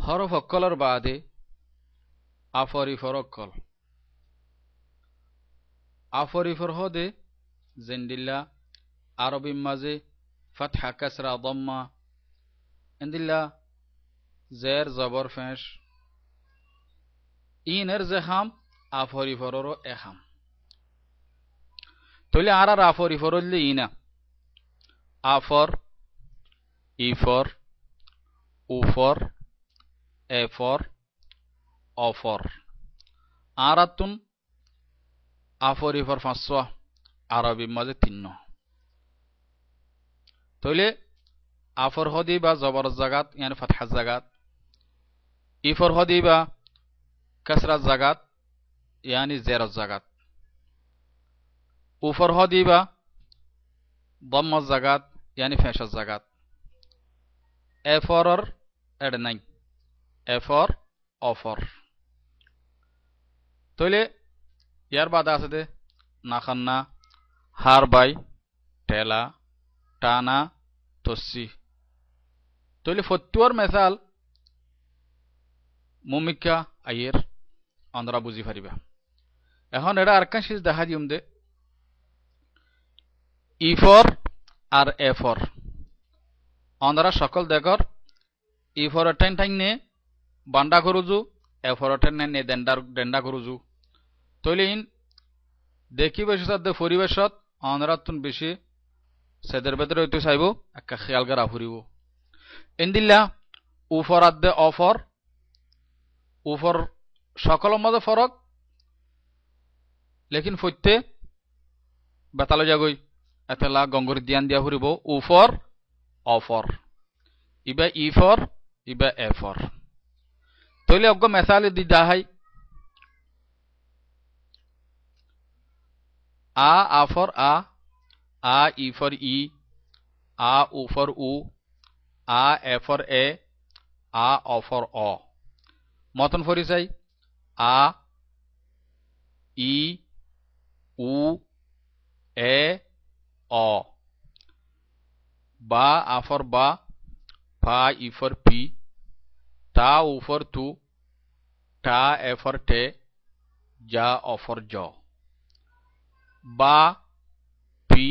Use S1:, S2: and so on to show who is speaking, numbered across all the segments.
S1: হরফ অক্কলের বাদে আফরিফর অক্কল আফরিফর হদে জেন্দিল্লা আরবির মাঝে ফাতহা কাসরা দম্মা এন্দিল্লা জের জবর ফেঁস ইনের জেহাম আফরিফরও এহাম তইলে আর আফরিফর হইলে ইনা আফর ইফর উফর এফর অফর আরাতুন আফরিফর ফাঁসা আরবির মাঝে তিন্ন তইলে আফর হদি বা জবর জাগাত ইয়ানি ফাতহার জাগাত ইফর হদি বা কাসরাত জাগাত ইয়ানি জের জাগাত উফর হদি বা দম্মা জাগাত ইয়ানি ফেঁসার জাগাত এফরর এড নাই এফর অফর তইলে ইয়ার বাদে আছে দে নাখান্না হার বাই টেলা টানা তসি তইলে ফতুয়ার মেসাল মুমিকা আইয়ের আমরা বুঝি পারিবা এখন এটা আর কাছে দেখা দিম দে ইফর আর এফর আমরা সকল দেখর ইফর টেন টাইন নে বান্ডা করুজু এফর টেন নে ডেন্ডা করুজু তইলে ইন দেখি বেশি সাথে পরিবেশত আমরা তুন বেশি সেদের ভেতরে হইতে চাইব একটা খেয়াল করা ফুরিব এন্দিল্লা উফর আদে অফর উফর সকলের মধ্যে ফরক লেকিন ফইতে বেতালো যাগই এতলা গঙ্গর দিয়ান দিয়া ফুরিব উফর অফর ইবা ইফর ইবা এফর তইলে অজ্ঞ মেসালে দি দাহাই আ আফর আ ইফর ই আ উফর উ আ এফর এ আ অফর অ মতন ফরিসাই আ ই উ এ অ বা আফর বা ফা ইফর পি তা উফর তু টা এফর টে যা অফর জ বা পি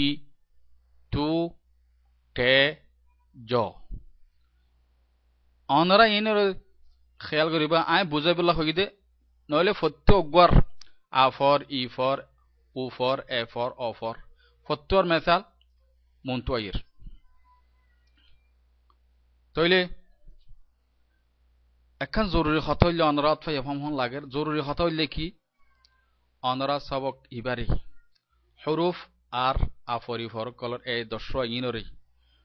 S1: তু টে জ অনরা ইনের খেয়াল করিবা আয় বুঝাই পেলা হই দে নহলে ফত্য অগুয়ার আফর ইফর উফর এফর অফর ফত্যর মেসাল মন্তু আইয়ের তইলে এখন জরুরি কথা হইলে অনরা অথবা এফাম হন লাগে জরুরি কথা হইলে কি অনরা সবক ইবারি হরুফ আর আফরিফর কলর এই 10 ইনরে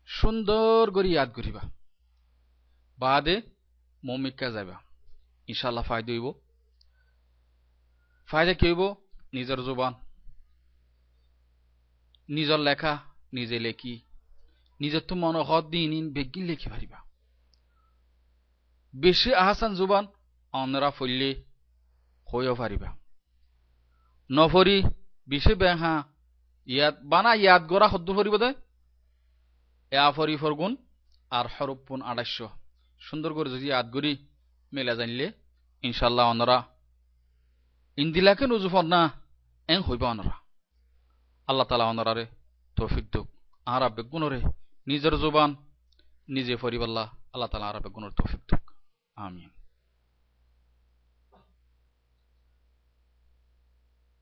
S1: সুন্দর করে ইয়াদ করিবা বাদে মমিকা যাবা ইনশাআল্লাহ ফায়দা হইব ফায়দা কি হইব নিজের জবান নিজের লেখা নিজে লেখি নিজের তো মনোহদ দিন বেগিন লেখি পারিবা বেশি আহসান জবান অনরা ফইলে হইও পারিবা নফরি বেশি বেহা ইয়াদ বানা ইয়াদ গড়া হদ্দু ফরিব দে এ আফরিফর গুণ আর হরফ পুন 2800 সুন্দর করে যদি ইয়াদ করি মেলা জানলে ইনশাআল্লাহ অনরা ইন্দিলাকে নুজুফর না এং হইবা অনরা আল্লাহ তাআলা অনরারে তৌফিক দুক আর আবে গুণরে নিজের জবান নিজে ফরিবাল্লাহ আল্লাহ তাআলা আর আবে গুণর তৌফিক দুক আমিন